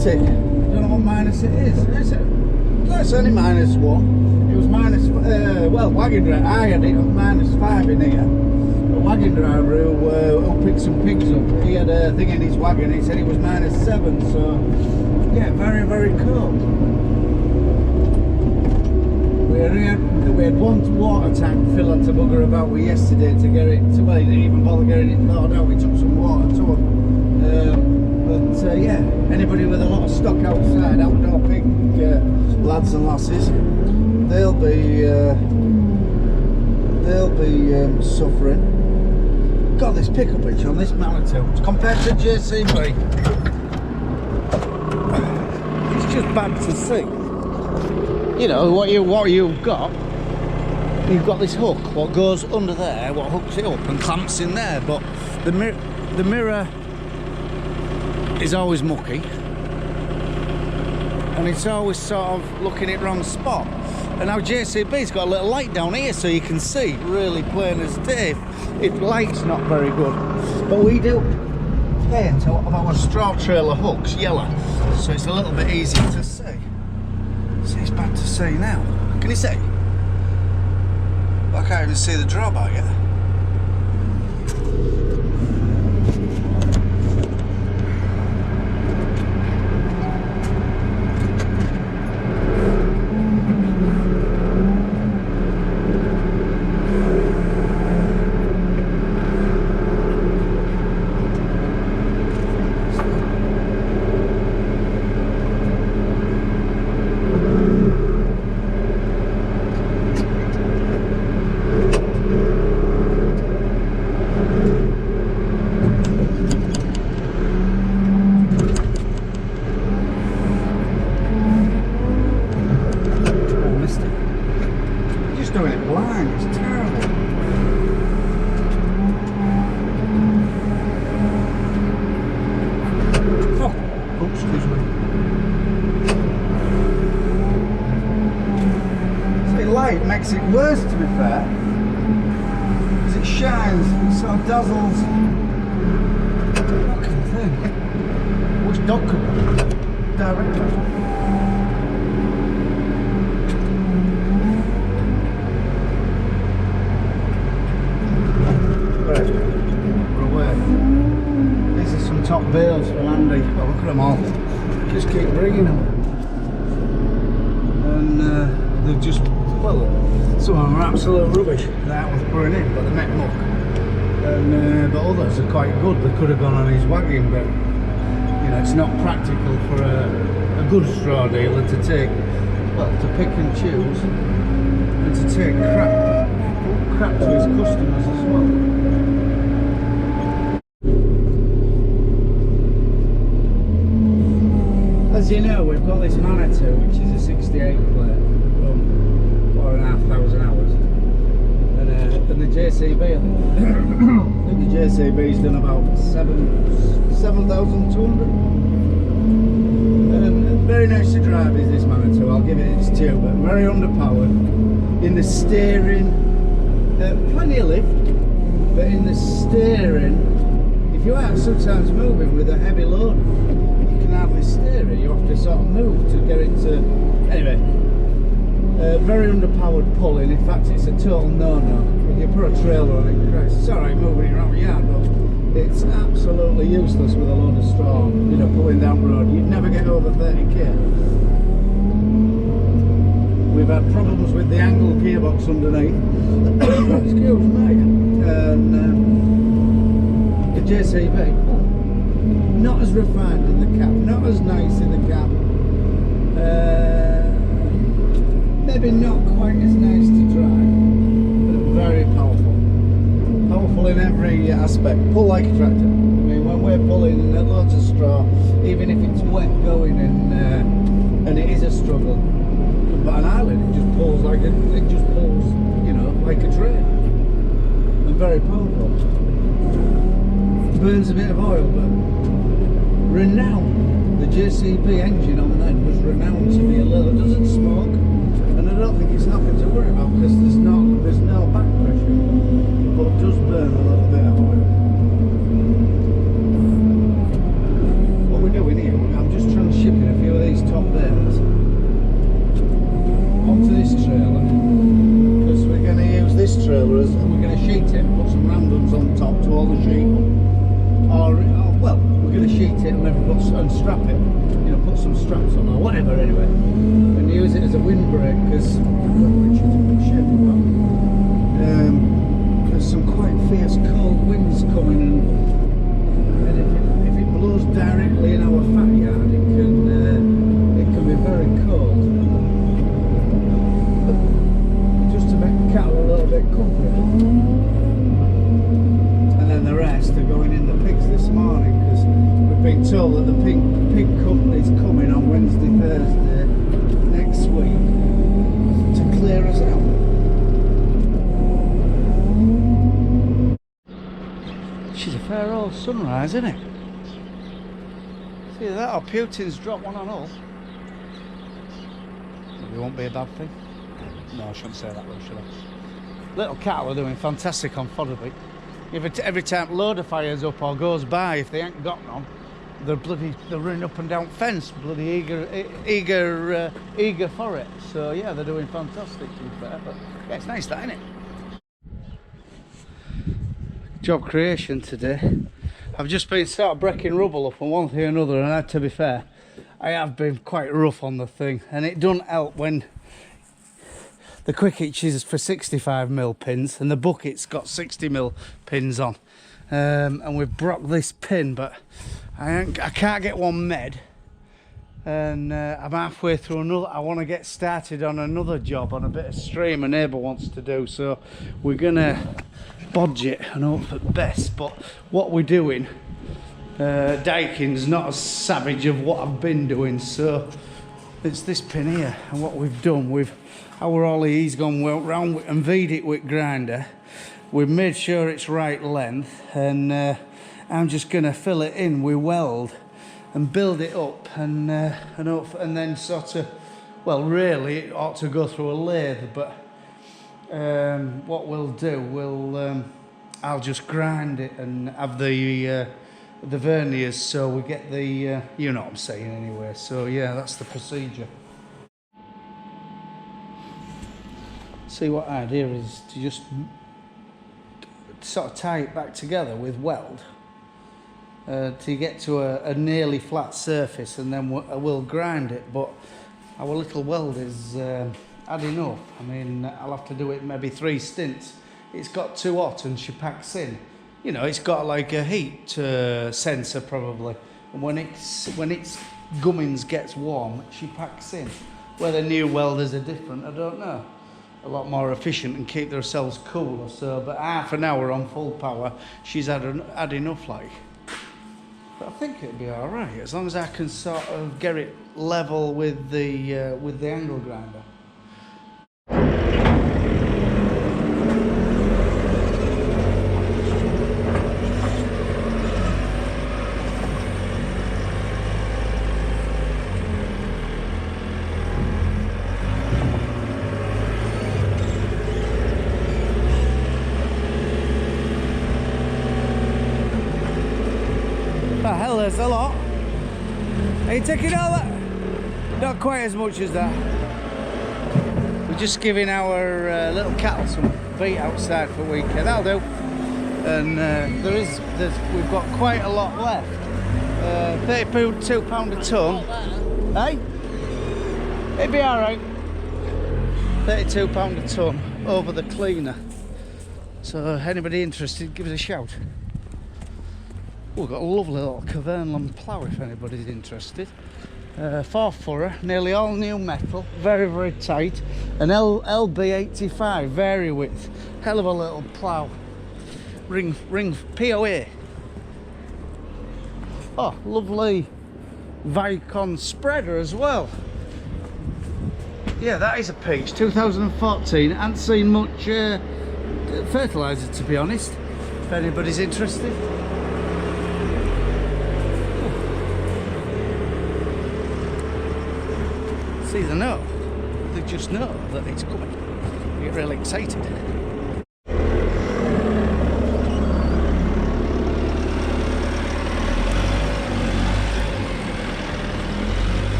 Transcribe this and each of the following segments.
Baltic. I don't know what minus it is. Is it? No, it's only -1. It was well, wagon driver. I had it at -5 in here. A wagon driver who picked some pigs up. He had a thing in his wagon. He said it was -7. So yeah, very, very cold. We had one water tank fill up to bugger about with yesterday to get it to, well, he didn't even bother getting it thawed out. We took some water to him. But yeah, anybody with a lot of stock outside, outdoor pig lads and lasses, they'll be suffering. Got this pickup hitch on this Manitou compared to JCB. It's just bad to see. You know what you've got this hook what goes under there, what hooks it up and clamps in there, but the mirror is always mucky and it's always sort of looking at wrong spot. And now JCB's got a little light down here so you can see really plain as day if light's not very good. But we do paint a lot of our straw trailer hooks yellow, so it's a little bit easier to see. See, it's bad to see now. Can you see? I can't even see the drawbar yet. Doing it blind, it's terrible. Oh, excuse me. See, light makes it worse, to be fair, because it shines, it sort of dazzles. Fucking thing. Which dog could directly? These are some top bales from Andy. Well, look at them all. Just keep bringing them. And they've just, well, some of them are absolute rubbish. That was putting in, but they make muck. And, but others are quite good. They could have gone on his wagon, but you know, it's not practical for a good straw dealer to take, well, to pick and choose and to take crap to his customers as well. As you know, we've got this Manitou, which is a 68 plate from 4,500 hours, and the JCB, I think the JCB's done about 7,200. Very nice to drive is this Manitou, I'll give it its due, but very underpowered. In the steering, plenty of lift, but in the steering, if you are sometimes moving with a heavy load, hardly steer it, you have to sort of move to get it to, anyway, very underpowered pulling. In fact, it's a total no-no. If you put a trailer on it, Christ, it's alright moving it around the yard, but it's absolutely useless with a load of straw, you know, pulling down the road. You'd never get over 30k. We've had problems with the angle gearbox underneath. Excuse me. And the JCB, not as refined in the cab, not as nice in the cab, maybe not quite as nice to drive, but very powerful. Powerful in every aspect. Pull like a tractor. I mean, when we're pulling loads of straw, even if it's wet going and it is a struggle, but an island, it just pulls, you know, like a train. And very powerful. Burns a bit of oil, but renowned. The JCB engine on then was renowned to be a little, it doesn't smoke, and I don't think it's nothing to worry about because there's no back pressure, but it does burn a little bit of oil. What we're doing here, I'm just trying to ship it and maybe and strap it, you know, put some straps on or whatever anyway, and use it as a windbreak because there's some quite fierce cold winds coming, and if it blows directly in our fat yard, it can be very cold. But just to make the cattle a little bit comfortable. And then the rest are going in the pigs this morning because we've been told that the pig company's coming on Wednesday, Thursday next week to clear us out. She's a fair old sunrise, isn't it? See that? Or Putin's dropped one on us. Maybe it won't be a bad thing. No, I shouldn't say that though, should I? Little cattle are doing fantastic on Fodderby. Every time loader fires up or goes by, if they ain't got none, they're running up and down fence, bloody eager for it. So yeah, they're doing fantastic to be fair. But yeah, it's nice that, isn't it? Job creation today. I've just been sort of breaking rubble up on one thing or another, and to be fair, I have been quite rough on the thing, and it doesn't help when the quick hitch is for 65mm pins and the bucket's got 60mm pins on, and we've broke this pin, but I can't get one med, and I'm halfway through another. I want to get started on another job on a bit of stream a neighbour wants to do, so we're gonna bodge it and hope for the best. But what we're doing, Dyking's not as savage of what I've been doing, so it's this pin here. And what we've done, our ollie, he's gone round and V'd it with grinder. We've made sure it's right length, and I'm just gonna fill it in with weld and build it up, and then sort of, well, really it ought to go through a lathe, but what we'll do, I'll just grind it and have the verniers, so we get the you know what I'm saying anyway. So yeah, that's the procedure. See, what idea is to just sort of tie it back together with weld to get to a nearly flat surface, and then we'll grind it. But our little weld is had enough. I mean, I'll have to do it maybe 3 stints. It's got too hot and she packs in. You know, it's got like a heat sensor probably, and when its gummins gets warm, she packs in. Whether new welders are different, I don't know. A lot more efficient and keep themselves cool or so, but half an hour on full power, she's had enough, like. But I think it'll be all right as long as I can sort of get it level with the angle grinder. Hell, there's a lot. Are you taking all that? Not quite as much as that. We're just giving our little cattle some feed outside for a weekend. That'll do. And we've got quite a lot left. £32 a tonne. Hey? It'd be all right. £32 a tonne over the cleaner. So anybody interested, give us a shout. We've got a lovely little Cavernland plough if anybody's interested. 4 furrow, nearly all new metal, very, very tight. An LB85 vary width, hell of a little plough. Ring POA. Oh, lovely Vicon spreader as well. Yeah, that is a peach. 2014. Hadn't seen much fertiliser, to be honest, if anybody's interested. See, they know. They just know that it's coming. They get really excited.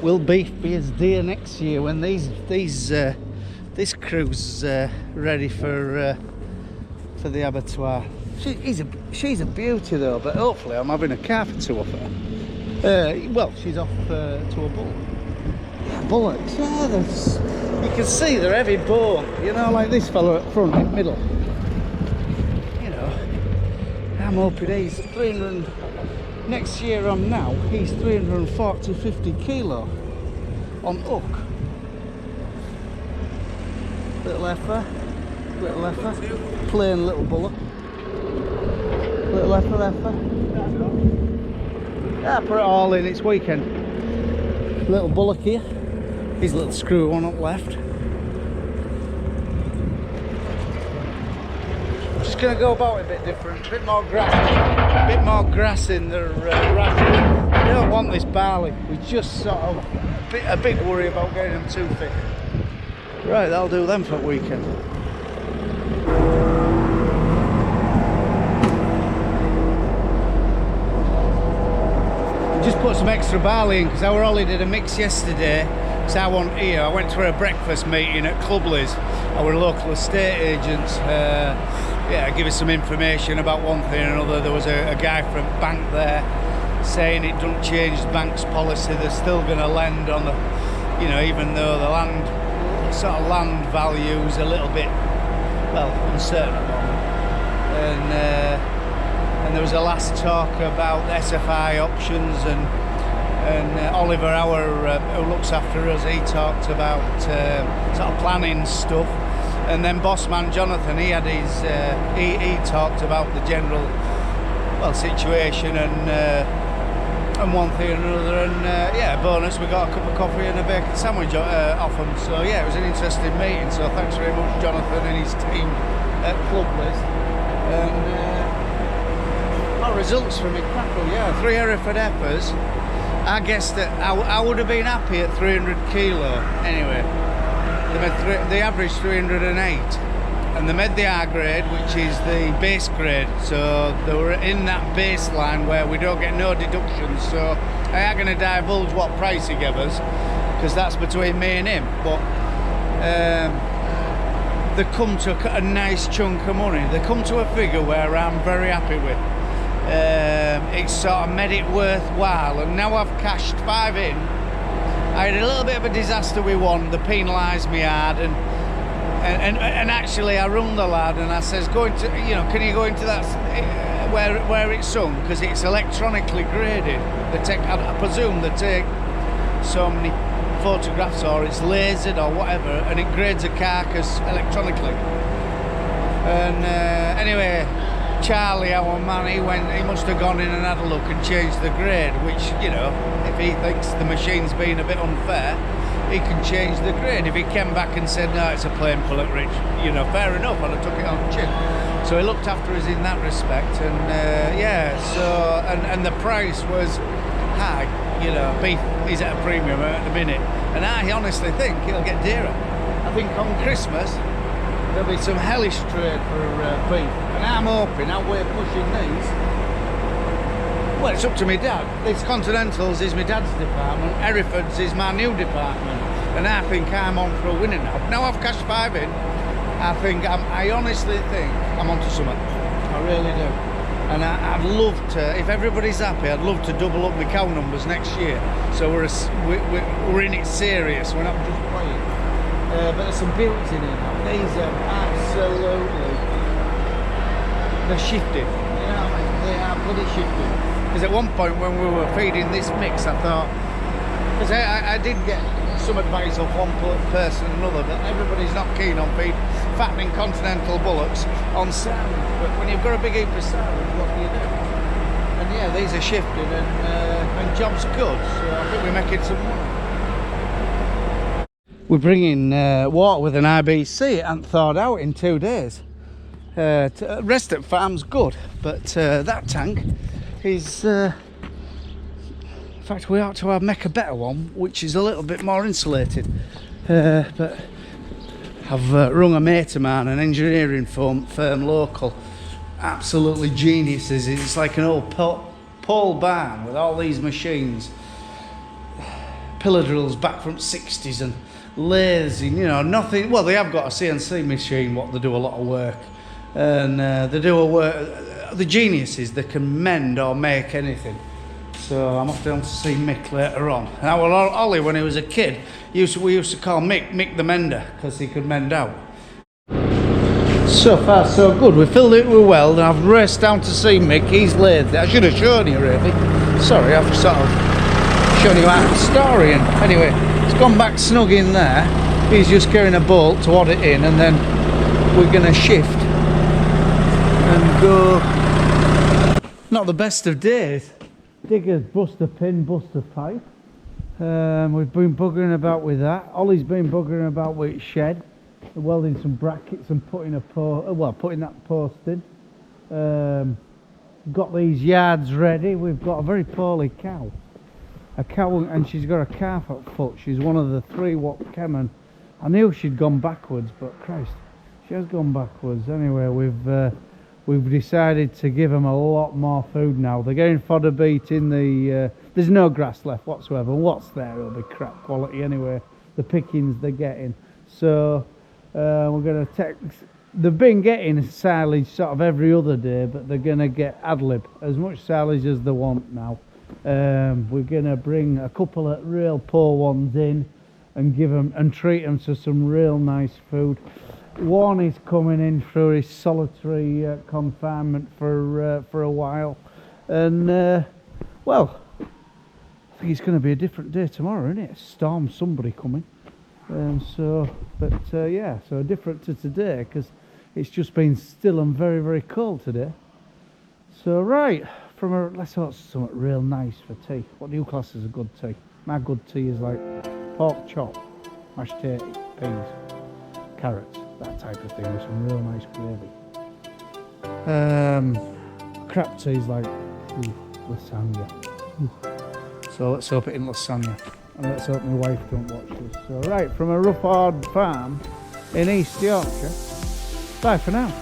Will beef be as dear next year when these this crew's ready for the abattoir. She's a beauty though, but hopefully I'm having a calf or two off her. Well, she's off to a bull. Yeah, bullocks. Yeah, you can see they're heavy bone. You know, like this fella up front, in the middle. You know, I'm hoping he's 300. Next year on now, he's 340 to 50 kilo on hook. Little heifer, plain little bullock. Little heifer. Yeah, put it all in, it's weekend. Little bullock here. His little screw one up left. Just gonna go about it a bit different, a bit more grass in the ration. I don't want this barley. We just sort of a big worry about getting them too thick. Right, that'll do them for the weekend. Just put some extra barley in because our Ollie did a mix yesterday. So I went to a breakfast meeting at Clubley's, our local estate agents. Yeah, give us some information about one thing or another. There was a guy from bank there saying it doesn't change the bank's policy. They're still going to lend on the, you know, even though the land value is a little bit, well, uncertain at the moment. And there was a last talk about SFI options, and Oliver, who looks after us, he talked about sort of planning stuff. And then Bossman Jonathan, he had his, he talked about the general, well, situation and one thing and another. And yeah, bonus, we got a cup of coffee and a bacon sandwich off them. So yeah, it was an interesting meeting. So thanks very much, Jonathan and his team at Clubley's. And results from it, crackle, yeah. 3 Hereford heifers. I guess that I would have been happy at 300 kilo anyway. They averaged 308, and they made the R grade, which is the base grade. So they were in that baseline where we don't get no deductions. So I ain't going to divulge what price he gave us, because that's between me and him. But they come to a nice chunk of money. They come to a figure where I'm very happy with. It's sort of made it worthwhile, and now I've cashed 5 in. I had a little bit of a disaster with one. They penalised me hard, and actually I rung the lad and I says, can you go into that where it's sung, because it's electronically graded. They take, I presume they take so many photographs, or it's lasered or whatever, and it grades a carcass electronically. And anyway, Charlie, our man, he must have gone in and had a look and changed the grade, which, you know, if he thinks the machine's been a bit unfair, he can change the grade. If he came back and said, no, it's a plain fillet rich, you know, fair enough, I'd have took it on the chin. So he looked after us in that respect, and yeah, so, and the price was high, you know, beef is at a premium at the minute, and I honestly think it'll get dearer. I think on Christmas, there'll be some hellish trade for beef, and I'm hoping that we're pushing these. Well, it's up to my dad. This Continentals is my dad's department, Hereford's is my new department, and I think I'm on for a winner now. Now I've cashed 5 in, I honestly think I'm onto something. I really do. And I'd love to, if everybody's happy, I'd love to double up the cow numbers next year. So we're in it serious, we're not just playing. But there's some beauties in here now. These are absolutely, they're shifted. You know what I mean? They are bloody shifted. Because at one point when we were feeding this mix, I thought, because I did get some advice of one person and another, that everybody's not keen on fattening continental bullocks on sound. But when you've got a big heap of sound, what do you do? And yeah, these are shifted, and job's good. So I think we're making some money. We're bringing water with an IBC. It hadn't thawed out in 2 days. Rest at farm's good, but that tank is, in fact, we ought to make a better one, which is a little bit more insulated. But I've rung a mate of mine, an engineering firm local, absolutely geniuses. It's like an old pole barn with all these machines, pillar drills back from 60s, and lathes, you know, nothing. Well, they have got a CNC machine, what they do a lot of work, and they do a work. The geniuses, they can mend or make anything. So I'm off down to see Mick later on. Now, well, Ollie, when he was a kid, we used to call Mick the Mender, because he could mend out. So far, so good. We filled it with weld, and I've raced down to see Mick. He's laid there. I should have shown you, really. Sorry, I've sort of shown you out the story. And anyway, it's gone back snug in there. He's just carrying a bolt to wad it in, and then we're going to shift and go. Not the best of days. Diggers bust a pin, bust a pipe. We've been buggering about with that. Ollie's been buggering about with his shed, welding some brackets and putting that post in. Got these yards ready. We've got a very poorly cow. A cow, and she's got a calf at foot. She's one of the 3 what came, and I knew she'd gone backwards, but Christ, she has gone backwards. Anyway, we've decided to give them a lot more food now. They're getting fodder beat in the. There's no grass left whatsoever. What's there will be crap quality anyway. The pickings they're getting. So we're going to take. They've been getting silage sort of every other day, but they're going to get ad lib, as much silage as they want now. We're going to bring a couple of real poor ones in and give them and treat them to some real nice food. One is coming in through his solitary confinement for a while, and well, I think it's going to be a different day tomorrow, isn't it? Storm somebody coming, so different to today because it's just been still and very, very cold today. So right, let's have something real nice for tea. What do you class as a good tea? My good tea is like pork chop, mashed potatoes, peas, carrots, that type of thing with some real nice gravy. Crap tea's like lasagna. So let's hope it in lasagna, and let's hope my wife don't watch this. So right, from a rough hard farm in East Yorkshire, bye for now.